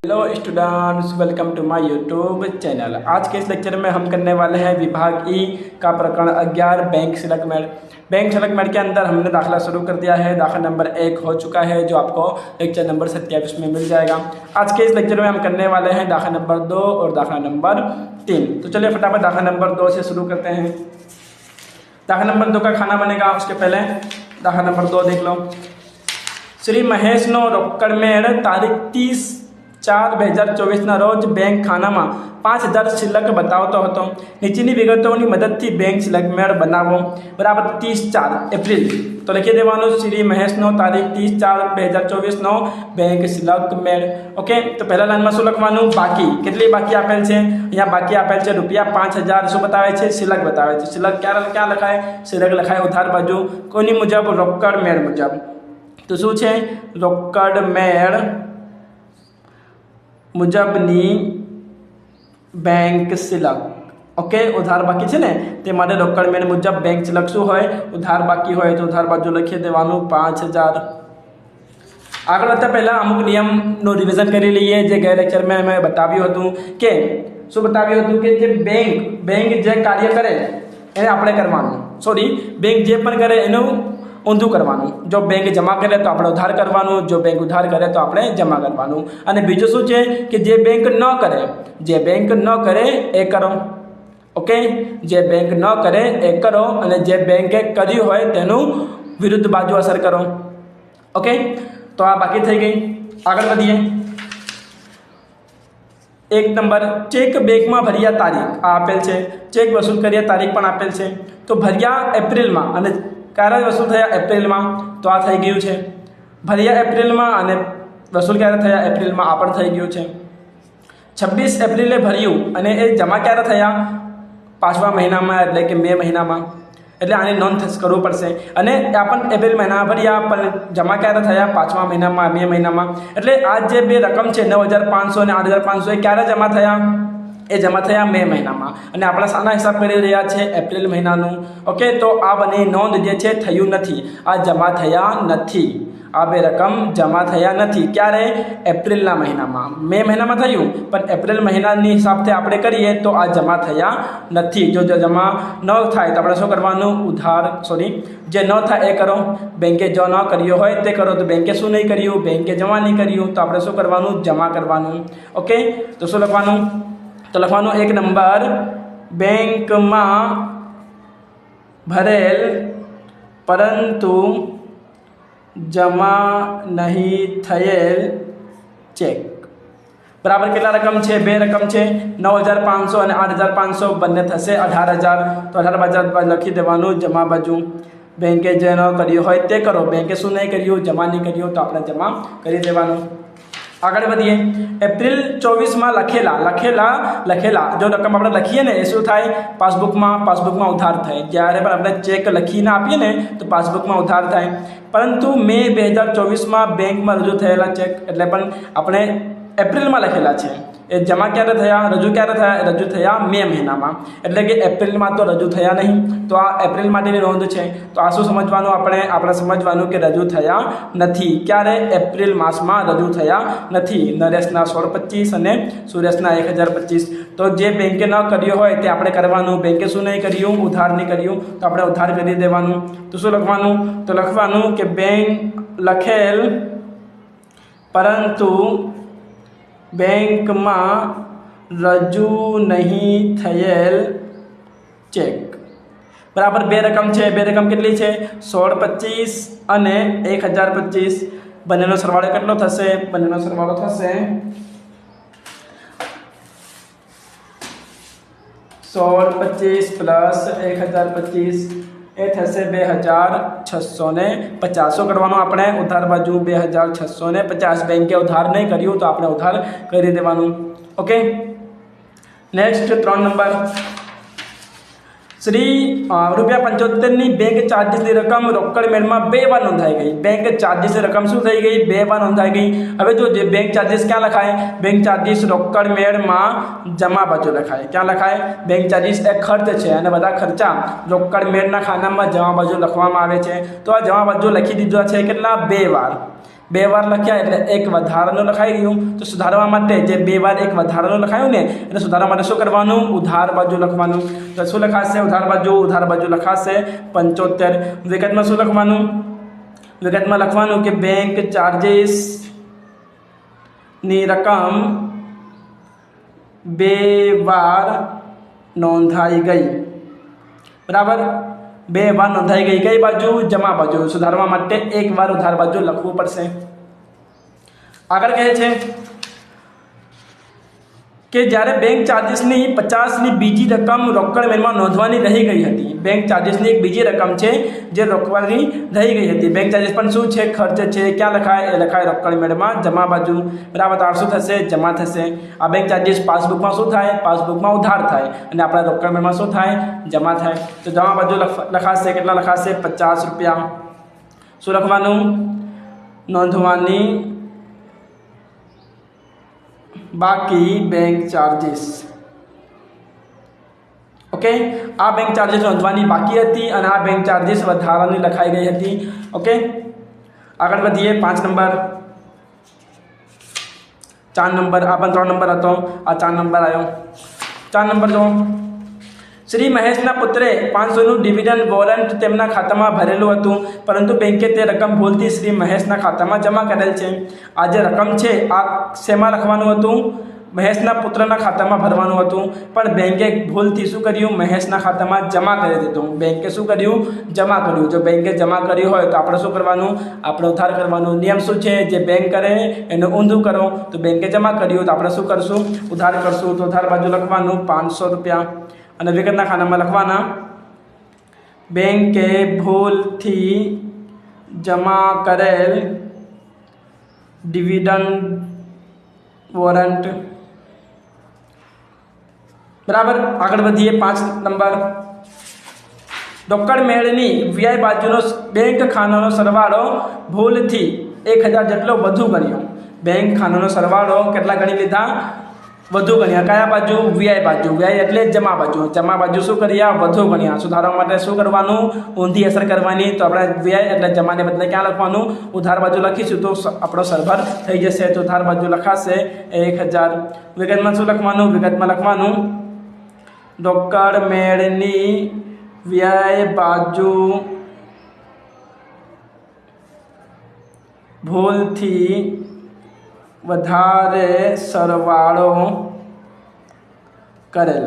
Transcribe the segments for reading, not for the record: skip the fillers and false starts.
Hello students, welcome to my YouTube channel. आज के इस लेक्चर में हम करने वाले हैं विभाग ई का प्रकरण 11 बैंक सिलक मेल। बैंक सिलक मेल के अंदर हमने दाखिला शुरू कर दिया है। दाखिला नंबर 1 हो चुका है, जो आपको लेक्चर नंबर 27 में मिल जाएगा। आज के इस लेक्चर में हम करने वाले हैं दाखिला नंबर 2 और दाखिला नंबर 3। तो चलिए फटाफट दाखिला नंबर 2 से शुरू करते हैं। दाखिला नंबर 2 का खाना बनेगा, उसके पहले दाखिला नंबर 2 देख लो। श्री महेश नो रोकड़ मेळ तारीख 30/4/2024 रोज बैंक खानाમાં 5000 શિલ્લક બતાવતો હતો। નીચેની વિગતોની મદદથી બેંક શિલ્લક મેળ બનાવો। બરાબર 30/4 એપ્રિલ તો લખી દેવાનું શ્રી મહેશનો તારીખ 30/4/2024 નો બેંક શિલ્લક મેળ। ઓકે, તો પહેલા લાઈનમાં શું લખવાનું? બાકી કેટલી બાકી આપેલ છે? અહીંયા બાકી આપેલ છે ₹5000। શું બતાવે છે? શિલ્લક બતાવે છે। શિલ્લક ક્યાં લખાય? શિલ્લક લખાય ઉધાર બાજુ કોની મુજબ? રોકડ મેળ મુજબ। તો શું છે? રોકડ મેળ મુજબની બેંક શિલ્લક। ઓકે, ઉધાર બાકી છે ને તે માટે રોકડ મેળ મુજબ બેંક શિલ્લક શું હોય? ઉધાર બાકી હોય તો ઉધાર બાજુ લખી દેવાનું 5000। આગળ વધતા પહેલાં અમુક નિયમનું રિવિઝન કરી લઈએ, જે ગયા લેક્ચરમાં અમે બતાવ્યું હતું કે શું બતાવ્યું હતું કે જે બેંક જે કાર્ય કરે એને આપણે કરવાનું, બેંક જે પણ કરે એનું ઊંધું કરવાનું। જો બેંક જમા કરે તો આપણે ઉધાર કરવાનું, જો બેંક ઉધાર કરે તો આપણે જમા કરવાનું। અને બીજું શું છે કે જે બેંક ન કરે એ કરો। ઓકે, જે બેંક ન કરે એ કરો અને જે બેંકે કર્યું હોય તેનું વિરુદ્ધ બાજુ અસર કરો। ઓકે, તો આ બાકી થઈ ગઈ। આગળ વધીએ। 1 નંબર, ચેક બેંકમાં ભર્યા તારીખ આ આપેલ છે। ચેક વસૂલ કર્યા તારીખ પણ આપેલ છે। તો ભર્યા એપ્રિલમાં અને ક્યારે વસૂલ થયા? એપ્રિલમાં। તો આ થઈ ગયું છે ભર્યા એપ્રિલમાં અને વસૂલ ક્યારે થયા? એપ્રિલમાં। આ પણ થઈ ગયું છે। 26 એપ્રિલે ભર્યું અને એ જમા ક્યારે થયા? 5મા મહિનામાં, એટલે કે મે મહિનામાં। એટલે આની નોંધ કરવું પડશે। અને આ પણ એપ્રિલ મહિનામાં ભર્યા પણ જમા ક્યારે થયા? 5મા મહિનામાં, મે મહિનામાં। એટલે આ જે બે રકમ છે 9500 અને 8500 એ ક્યારે જમા થયા? એ જમા થયા મે મહિનામાં। અને આપણે શાના હિસાબ કરી રહ્યા છે? એપ્રિલ મહિનાનું। ઓકે, તો આ બની નોંધ જે છે થયું નથી, આ જમા થયા નથી। આ બે રકમ જમા થયા નથી। ક્યારે? એપ્રિલના મહિનામાં। મે મહિનામાં થયું પણ એપ્રિલ મહિનાની હિસાબથી આપણે કરીએ તો આ જમા થયા નથી। જો જમા ન થાય તો આપણે શું કરવાનું? જે ન થાય એ કરો। બેંકે જો ન કર્યો હોય તે કરો। તો બેંકે શું નહીં કર્યું? બેંકે જમા નહીં કર્યું તો આપણે શું કરવાનું? જમા કરવાનું। ઓકે, તો શું લખવાનું? તો લખવાનું 1 નંબર, બેંકમાં ભરેલ પરંતુ જમા નહીં થયેલ ચેક। બરાબર કેટલા રકમ છે? 2 રકમ છે, 9500 અને 8500, બંને થશે 18000। તો 18000 લખી દેવાનું જમા બાજુ। બેંકે જે ન કર્યું હોય તે કરો। બેંકે શું નહીં કર્યું? જમા નહીં કર્યું તો આપણે જમા કરી દેવાનું। આગળ વધીએ। એપ્રિલ 24માં લખેલા જો રકમ આપણે લખીએ ને એ શું થાય? પાસબુકમાં ઉધાર થાય। જ્યારે પણ આપણે ચેક લખીને આપીએ ને તો પાસબુકમાં ઉધાર થાય। પરંતુ મે 2024માં બેંકમાં રજૂ થયેલા ચેક એટલે પણ આપણે એપ્રિલમાં લખેલા છે, એ જમા ક્યારે થયા? રજૂ ક્યારે થયા? રજૂ થયા મે મહિનામાં। એટલે કે એપ્રિલમાં તો રજૂ થયા નહીં, તો આ એપ્રિલ માટેની નોંધ છે। તો આ શું સમજવાનું? આપણે સમજવાનું કે રજૂ થયા નથી। ક્યારે? એપ્રિલ માસમાં રજૂ થયા નથી। નરેશના 1625 અને સુરેશના 1025। તો જે બેંકે ન કર્યું હોય તે આપણે કરવાનું। બેંકે શું નહીં કર્યું? ઉધાર નહીં કર્યું તો આપણે ઉધાર કરી દેવાનું। તો શું લખવાનું? તો લખવાનું કે બેંક લખેલ પરંતુ બેંકમાં રજૂ નહીં થયેલ ચેક। બરાબર 2 રકમ છે। 2 રકમ કેટલી છે? 1625 અને 1025। બંનેનો સરવાળો કેટલો થશે? બંનેનો સરવાળો થશે 1625 પ્લસ 1025 એ થશે 2650। શું કરવાનું આપણે? ઉધાર બાજુ 2650। બેંકે ઉધાર નહીં કર્યું તો આપણે ઉધાર કરી દેવાનું। ઓકે, નેક્સ્ટ 3 નંબર, શ્રી ₹75ની બેંક ચાર્જીસની રકમ રોકડ મેળમાં 2 વાર નોંધાઈ ગઈ। બેંક ચાર્જીસની રકમ શું થઈ ગઈ? 2 વાર નોંધાઈ ગઈ। હવે જો જે બેંક ચાર્જીસ ક્યાં લખાય? બેંક ચાર્જીસ રોકડ મેળમાં જમા બાજુ લખાય। ક્યાં લખાય? બેંક ચાર્જીસ એક ખર્ચ છે અને બધા ખર્ચા રોકડ મેળના ખાનામાં જમા બાજુ લખવામાં આવે છે। તો આ જમા બાજુ લખી દીધો છે કેટલા? 2 વાર। 2 વાર લખ્યા એટલે એક વધારાનું લખાઈ ગયું. તો સુધારવા માટે જે 2 વાર એક વધારાનું લખાયું ને એટલે સુધારવા માટે શું કરવાનું? ઉધાર બાજુ લખવાનું. તો શું લખાશે ઉધાર બાજુ લખાશે 75. વિગતમાં શું લખવાનું? વિગતમાં લખવાનું કે બેંક ચાર્જીસ ની રકમ 2 વાર નોંધાઈ ગઈ. બરાબર, 2 વાર નોંધાઈ ગઈ. કઈ બાજુ? જમા બાજુ. સુધારવા માટે 1 વાર ઉધાર બાજુ લખવું પડશે. આગળ કહે છે કે જ્યારે બેંક ચાર્જીસની 50ની બીજી રકમ રોકડ મેળમાં નોંધવાની રહી ગઈ હતી. બેંક ચાર્જીસની એક બીજી રકમ છે જે રોકવાની રહી ગઈ હતી. બેંક ચાર્જીસ પણ શું છે? ખર્ચ છે. ક્યાં લખાય? એ લખાય રોકડ મેળમાં જમા બાજુ. બરાબર, તો આ શું થશે? જમા થશે. આ બેંક ચાર્જીસ પાસબુકમાં શું થાય? પાસબુકમાં ઉધાર થાય અને આપણા રોકડ મેળમાં શું થાય? જમા થાય. તો જમા બાજુ લખાશે. કેટલા લખાશે? 50 રૂપિયા. શું લખવાનું? નોંધવાની બાકી બેંક ચાર્જીસ. ઓકે, આ બેંક ચાર્જીસ નોંધવાની બાકી હતી અને આ બેંક ચાર્જીસ વધારાની લખાઈ ગઈ હતી. ઓકે, આગળ વધીએ. 5 નંબર, 4 નંબર, આ પણ 3 નંબર હતો, આ 4 નંબર આવ્યો. 4 નંબર જો, શ્રી મહેશના પુત્રે 500નું ડિવિડન્ડ વોરંટ તેમના ખાતામાં ભરેલું હતું, પરંતુ બેંકે તે રકમ ભૂલથી શ્રી મહેશના ખાતામાં જમા કરેલ છે. આ જે રકમ છે આ શેમાં લખવાનું હતું? મહેશના પુત્રના ખાતામાં ભરવાનું હતું, પણ બેંકે ભૂલથી શું કર્યું? મહેશના ખાતામાં જમા કરી દીધું. બેંકે શું કર્યું? જમા કર્યું. જો બેંકે જમા કર્યું હોય તો આપણે શું કરવાનું? આપણે ઉધાર કરવાનું. નિયમ શું છે? જે બેંક કરે એનું ઊંધું કરો. તો બેંકે જમા કર્યું તો આપણે શું કરશું? ઉધાર કરશું. તો ઉધાર બાજુ લખવાનું 500 રૂપિયા અને વિગતના ખાનામાં લખવાના બેંકે ભૂલથી જમા કરેલ ડિવિડન્ડ વોરંટ. બરાબર, આગળ વધીએ. 5 નંબર, રોકડ મેળની વ્યય બાજુનો બેંક ખાનાનો સરવાળો ભૂલથી 1000 જેટલો વધુ ગણ્યો. બેંક ખાનાનો સરવાળો કેટલા ગણી લીધા? વધુ ગણ્યા. કયા બાજુ? વ્યય બાજુ. વ્યય એટલે જમા બાજુ. જમા બાજુ શું કર્યા? વધુ ગણ્યા. સુધારવા માટે શું કરવાનું? ઊંધી અસર કરવાની. તો આપણે વ્યય એટલે જમાને બદલે ક્યાં લખવાનું? ઉધાર બાજુ લખીશું તો આપણો સરભર થઈ જશે. તો ઉધાર બાજુ લખાશે 1000. વિગતમાં શું લખવાનું? વિગતમાં લખવાનું રોકડ મેળની વ્યય બાજુ ભૂલથી વધારે સરવાળો કરેલ.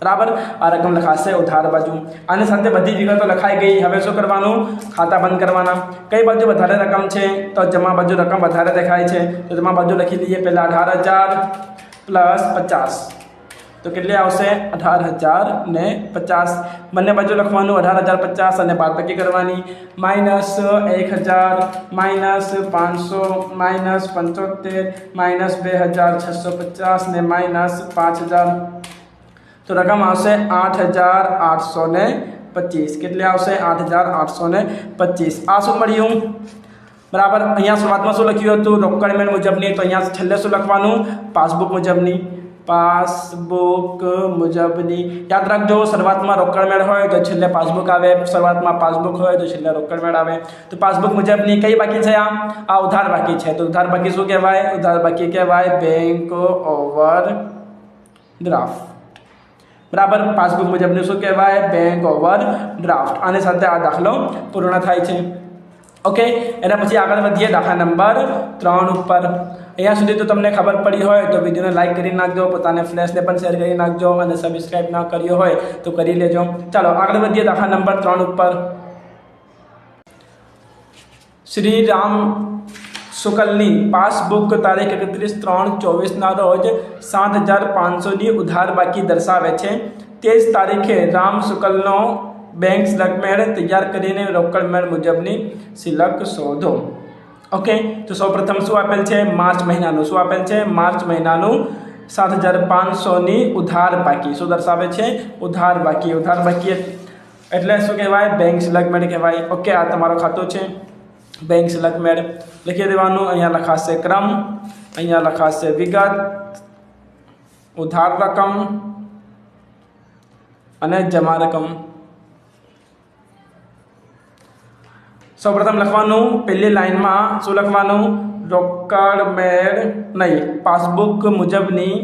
બરાબર, આ રકમ લખાશે ઉધાર બાજુ. આની સાથે બધી વિગતો લખાઈ ગઈ. હવે શું કરવાનું? ખાતા બંધ કરવાના. કઈ બાજુ વધારે રકમ છે? તો જમા બાજુ રકમ વધારે દેખાય છે. તો જમા બાજુ લખી દઈએ પહેલાં 18000 પ્લસ 50. તો કેટલી આવશે? 18000 ને 50. બંને બાજુ લખવાનું 18050 અને બાદબાકી કરવાની. માઇનસ 1000 માઇનસ 500 માઇનસ 75 માઇનસ 2650 ને માઇનસ 5000. તો રકમ આવશે 8825. કેટલી આવશે? 8825. આ શું મળ્યું? બરાબર, અહીંયા શરૂઆતમાં શું લખ્યું હતું? રોકડ મેળ મુજબની. તો અહીંયા છેલ્લે શું લખવાનું? પાસબુક મુજબની. પાસબુક મુજબની. યાદ રાખજો, શરૂઆતમાં રોકડ મેળ હોય તો છેલ્લે પાસબુક આવે, શરૂઆતમાં પાસબુક હોય તો છેલ્લે રોકડ મેળ આવે. તો પાસબુક મુજબની કઈ બાકી છે? આ ઉધાર બાકી છે. તો ઉધાર બાકી શું કહેવાય? ઉધાર બાકી કહેવાય બેંક ઓવરડ્રાફ્ટ. બરાબર, પાસબુક મુજબનું શું કહેવાય? Bank overdraft. આની સાથે આ દાખલો પૂર્ણ થાય છે. ઓકે, એના પછી આગળ વધીએ દાખલા નંબર 3 ઉપર. અહીંયા સુધી તો તમને ખબર પડી હોય તો વિડીયોને લાઇક કરી નાખજો, પોતાને ફ્રેન્ડ્સને પણ શેર કરી નાખજો અને સબસ્ક્રાઈબ ના કર્યો હોય તો કરી લેજો. ચાલો આગળ વધીએ દાખલા નંબર 3 ઉપર. શ્રી રામ શુકલની પાસબુક તારીખ 31/3/24ના રોજ 7500ની ઉધાર બાકી દર્શાવે છે. તે જ તારીખે રામ શુકલનો બેંક સિલક મેળ તૈયાર કરીને રોકડ મેળ મુજબની સિલક શોધો. ઓકે, તો સૌપ્રથમ શું આપેલ છે? માર્ચ મહિનાનું. શું આપેલ છે? માર્ચ મહિનાનું 7500ની ઉધાર બાકી. શું દર્શાવે છે? ઉધાર બાકી. ઉધાર બાકી એટલે શું કહેવાય? બેંક સિલક મેળ કહેવાય. ઓકે, આ તમારો ખાતો છે બેંક સિલક મેળ. લખી દેવાનું. અહીંયા લખાશે ક્રમ, અહીંયા લખાશે વિગત, ઉધાર રકમ અને જમા રકમ. સૌપ્રથમ લખવાનું પહેલી લાઈનમાં શું લખવાનું? રોકડ મેળ નહીં, પાસબુક મુજબની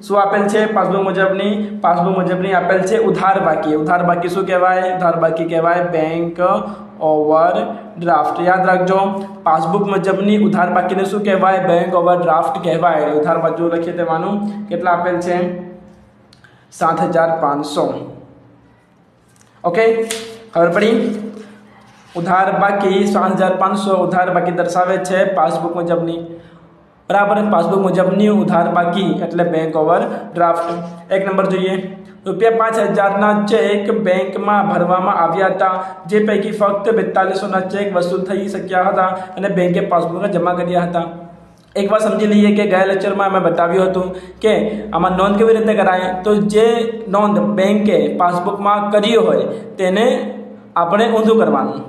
શું આપેલ છે? પાસબુક મુજબની આપેલ છે ઉધાર બાકી. ઉધાર બાકી શું કહેવાય? ઉધાર બાકી કહેવાય બેંક ઓવરડ્રાફ્ટ. યાદ રાખજો, પાસબુક મુજબની ઉધાર બાકીને શું કહેવાય? બેંક ઓવરડ્રાફ્ટ કહેવાય. ઉધાર બાજુ લખી દેવાનું. કેટલા આપેલ છે? 7,500. ઓકે, ખબર પડી? ઉધાર બાકી 7,500 ઉધાર બાકી દર્શાવે છે પાસબુક મુજબની. બરાબર, પાસબુક મુજબની ઉધાર બાકી એટલે બેંક ઓવરડ્રાફ્ટ. 1 નંબર જોઈએ. ₹5,000ના ચેક બેંકમાં ભરવામાં આવ્યા હતા, જે પૈકી ફક્ત 4200ના ચેક વસૂલ થઈ શક્યા હતા અને બેંકે પાસબુકમાં જમા કર્યા હતા. એક વાર સમજી લઈએ કે ગયા લેક્ચરમાં મેં બતાવ્યું હતું કે આમાં નોંધ કેવી રીતે કરાય. તો જે નોંધ બેંકે પાસબુકમાં કરી હોય તેને આપણે ઊંધું કરવાનું.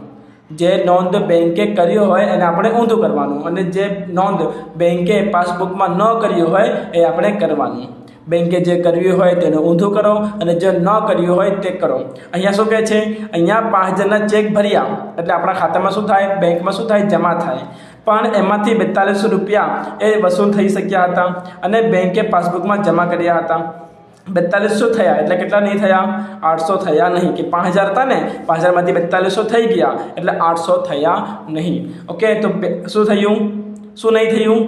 જે નોંધ બેંકે કર્યો હોય એને આપણે ઊંધું કરવાનું, અને જે નોંધ બેંકે પાસબુકમાં ન કર્યું હોય એ આપણે કરવાનું. બેંકે જે કર્યું હોય તેને ઊંધું કરો અને જે ન કર્યું હોય તે કરો. અહીંયા શું કહે છે? અહીંયા 5,000ના ચેક ભર્યા એટલે આપણા ખાતામાં શું થાય? બેંકમાં શું થાય? જમા થાય. પણ એમાંથી 4200 રૂપિયા એ વસૂલ થઈ શક્યા હતા અને બેંકે પાસબુકમાં જમા કર્યા હતા. 4200 થયા એટલે કેટલા નહીં થયા? 800 થયા નહીં. કે 5,000 હતા ને, 5,000માંથી 4200 થઈ ગયા એટલે 800 થયા નહીં. ઓકે, તો શું થયું? શું નહીં થયું?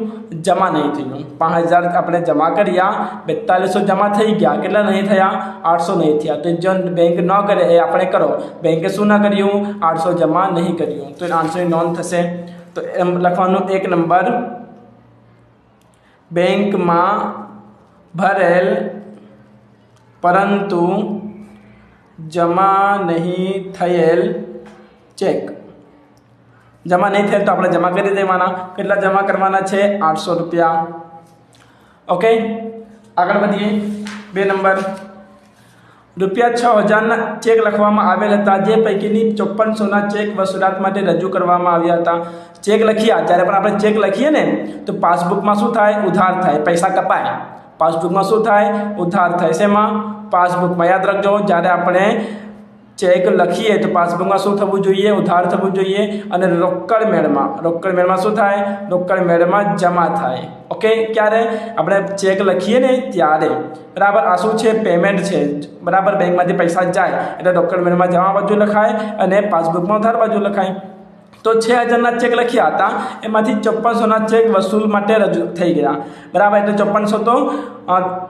જમા નહીં થયું. 5,000 આપણે જમા કર્યા, 4200 જમા થઈ ગયા, કેટલા નહીં થયા? 800 નહીં થયા. તો જો બેંક ન કરે એ આપણે કરો. બેંકે શું ના કર્યું? 800 જમા નહીં કર્યું, તો 800ની નોંધ થશે. તો એમ લખવાનું 1 નંબર, બેંકમાં ભરેલ પરંતુ જમા નહીં થયેલ ચેક. જમા નહીં થયેલ તો આપણે જમા કરી દેવાના. કેટલા જમા કરવાના છે? 800 રૂપિયા. ઓકે, આગળ વધીએ. 2 નંબર, ₹6,000ના ચેક લખવામાં આવેલ હતા, જે પૈકીની 5400ના ચેક વસૂલાત માટે રજૂ કરવામાં આવ્યા હતા. ચેક લખ્યા, જ્યારે પણ આપણે ચેક લખીએ ને તો પાસબુકમાં શું થાય? ઉધાર થાય, પૈસા કપાય. પાસબુકમાં શું થાય? ઉધાર થાય. શેમાં? પાસબુકમાં. યાદ રાખજો, જ્યારે આપણે ચેક લખીએ તો પાસબુકમાં શું થવું જોઈએ? ઉધાર થવું જોઈએ. અને રોકડ મેળમાં શું થાય? રોકડ મેળમાં જમા થાય. ઓકે, ક્યારે? આપણે ચેક લખીએ ને ત્યારે. બરાબર, આ શું છે? પેમેન્ટ છે. બરાબર, બેંકમાંથી પૈસા જાય એટલે રોકડ મેળમાં જમા બાજુ લખાય અને પાસબુકમાં ઉધાર બાજુ લખાય. તો 6,000ના ચેક લખ્યા હતા, એમાંથી 5400ના ચેક વસૂલ માટે રજૂ થઈ ગયા. બરાબર, એટલે 5400 તો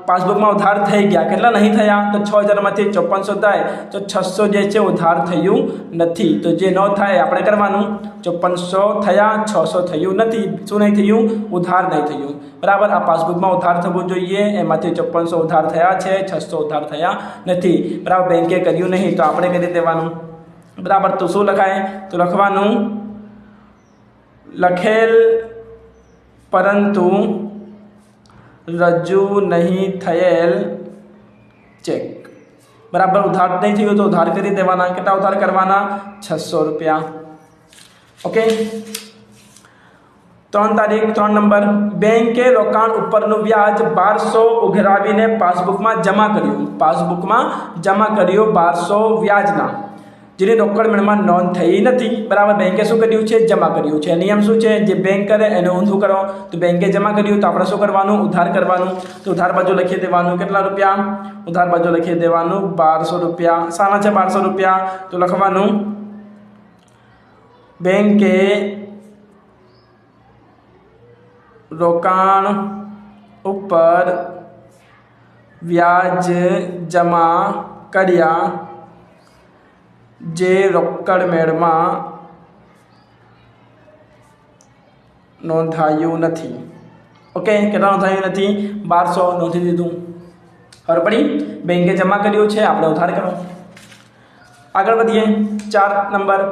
પાસબુકમાં ઉધાર થઈ ગયા. કેટલા નહીં થયા? તો 6,000માંથી 5400 થાય તો 600 જે છે ઉધાર થયું નથી. તો જે ન થાય આપણે કરવાનું. 5400 થયા, 600 થયું નથી. શું નહીં થયું? ઉધાર નહીં થયું. બરાબર, આ પાસબુકમાં ઉધાર થવું જોઈએ, એમાંથી 5400 ઉધાર થયા છે, 600 ઉધાર થયા નથી. બરાબર, બેંકે કર્યું નહીં તો આપણે કરી દેવાનું. બરાબર, તો શું લખાય? તો લખવાનું લખેલ પરંતુ રજૂ નહીં થયેલ ચેક. બરાબર, ઉધાર નહીં થયું તો ઉધાર કરી દેવાના. કેટલા ઉધાર કરવાના? 600 રૂપિયા. ઓકે, 3 તારીખ 3 નંબર, બેંકે રોકાણ ઉપરનું વ્યાજ 1200 ઉઘરાવીને પાસબુકમાં જમા કર્યું. 1200 વ્યાજના, જેની રોકડ મેળમાં નોંધ થઈ નથી. બરાબર, બેંકે શું કર્યું છે? જમા કર્યું છે. નિયમ શું છે? જે બેંક કરે એને ઊંધું કરો. તો બેંકે જમા કર્યું તો આપણે શું કરવાનું? ઉધાર કરવાનું. તો ઉધાર બાજુ લખી દેવાનું. કેટલા રૂપિયા? ઉધાર બાજુ લખી દેવાનું 1200 રૂપિયા. શાના છે 1200 રૂપિયા? તો લખવાનું બેંકે રોકાણ ઉપર વ્યાજ જમા કર્યા, જે રોકડ મેળમાં નોંધાયું નથી. ઓકે, કેટલા નોંધાયું નથી? 1200 નોંધી દીધું. ખબર પડી? બેંકે જમા કર્યું છે, આપણે ઉધાર કરો. આગળ વધીએ. 4 નંબર,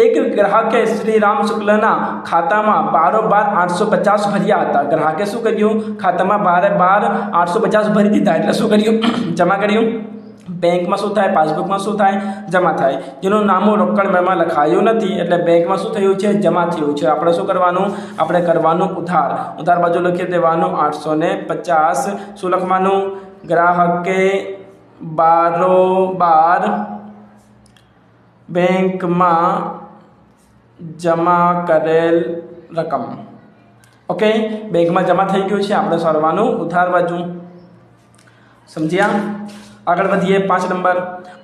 એક ગ્રાહકે શ્રીરામ શુક્લના ખાતામાં 12/850 ભર્યા હતા. ગ્રાહકે શું કર્યું? ખાતામાં 12/850 ભરી દીધા. એટલે શું કર્યું? જમા કર્યું. બેંકમાં શું થાય? પાસબુકમાં શું થાય? જમા થાય. જેનું નામું રોકડ મેળમાં લખાયું નથી એટલે બેંકમાં શું થયું છે? જમા થયું છે. આપણે શું કરવાનું? આપણે કરવાનું ઉધાર. ઉધાર બાજુ લખી દેવાનું 850. શું લખવાનું? ગ્રાહકે બારોબાર બેંકમાં જમા કરેલ રકમ. ઓકે, બેંકમાં જમા થઈ ગયું છે, આપણે સરવાનું ઉધાર બાજુ. સમજ્યા? આગળ વધીએ. 5 નંબર,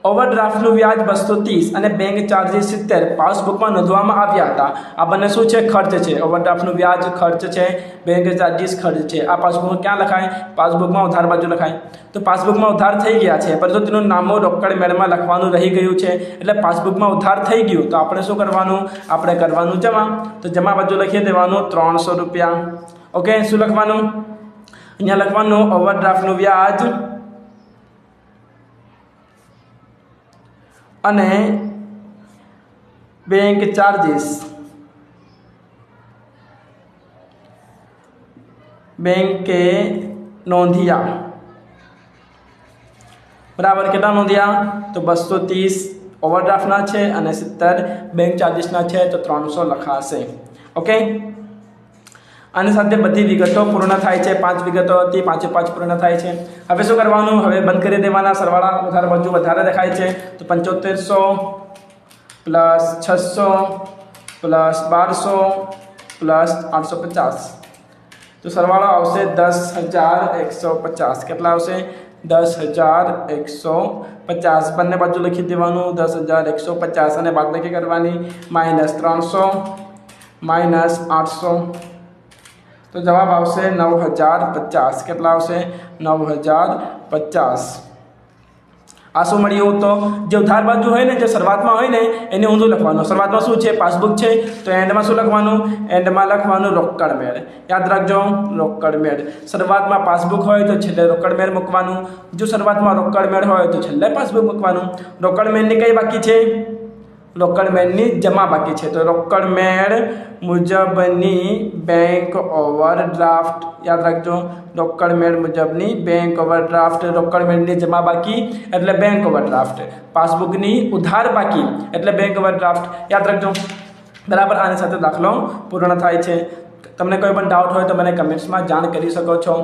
ઓવરડ્રાફ્ટનું વ્યાજ 230 અને બેંક ચાર્જીસ 70 પાસબુકમાં નોંધવામાં આવ્યા હતા. આ બંને શું છે? ખર્ચ છે. ઓવરડ્રાફ્ટનું વ્યાજ ખર્ચ છે, બેંક ચાર્જીસ ખર્ચ છે. આ પાસબુકમાં ક્યાં લખાય? પાસબુકમાં ઉધાર બાજુ લખાય. તો પાસબુકમાં ઉધાર થઈ ગયા છે, પરંતુ તેનું નામો રોકડ મેળમાં લખવાનું રહી ગયું છે. એટલે પાસબુકમાં ઉધાર થઈ ગયું તો આપણે શું કરવાનું? આપણે કરવાનું જમા. તો જમા બાજુ લખી દેવાનું 300 રૂપિયા. ઓકે, શું લખવાનું? અહીંયા લખવાનું ઓવરડ્રાફ્ટનું વ્યાજ અને બેંક ચાર્જીસ, બેંકે નોંધ્યા. બરાબર, કેટલા નોંધ્યા? તો 230 ઓવરડ્રાફ્ટના છે અને 70 બેંક ચાર્જીસના છે, તો 300 લખાશે. ઓકે, આની સાથે બધી વિગતો પૂર્ણ થાય છે. 5 વિગતો હતી, 5 પૂર્ણ થાય છે. હવે શું કરવાનું? હવે બંધ કરી દેવાના. સરવાળા ઉધાર બાજુ વધારે દેખાય છે, તો 7500 પ્લસ 600 પ્લસ 1200 પ્લસ 850, તો સરવાળો આવશે 10,150. કેટલા આવશે? 10,150. બંને બાજુ લખી દેવાનું 10,150 અને બાદબાકી કરવાની. -300 -800, તો જવાબ આવશે 9,050. કેટલા આવશે? 9,050. આ શું મળ્યું? તો જે ઉધાર બાજુ હોય ને, જે શરૂઆતમાં હોય ને, એને ઊંધું લખવાનું. શરૂઆતમાં શું છે? પાસબુક છે, તો એન્ડમાં શું લખવાનું? એન્ડમાં લખવાનું રોકડ મેળ. યાદ રાખજો, રોકડ મેળ. શરૂઆતમાં પાસબુક હોય તો છેલ્લે રોકડ મેળ મૂકવાનું. જો શરૂઆતમાં રોકડ મેળ હોય તો છેલ્લે પાસબુક મૂકવાનું. રોકડ મેળની કઈ બાકી છે? રોકડ મેળની જમા બાકી છે, તો રોકડ મેળ મુજબની બેંક ઓવરડ્રાફ્ટ. યાદ રાખજો, રોકડ મેળ મુજબની બેંક ઓવરડ્રાફ્ટ. રોકડ મેળની જમા બાકી એટલે બેંક ઓવરડ્રાફ્ટ. પાસબુકની ઉધાર બાકી એટલે બેંક ઓવરડ્રાફ્ટ. યાદ રાખજો. બરાબર, આની સાથે દાખલો પૂર્ણ થાય છે. તમને કોઈ પણ ડાઉટ હોય તો મને કમેન્ટ્સમાં જાણ કરી શકો છો.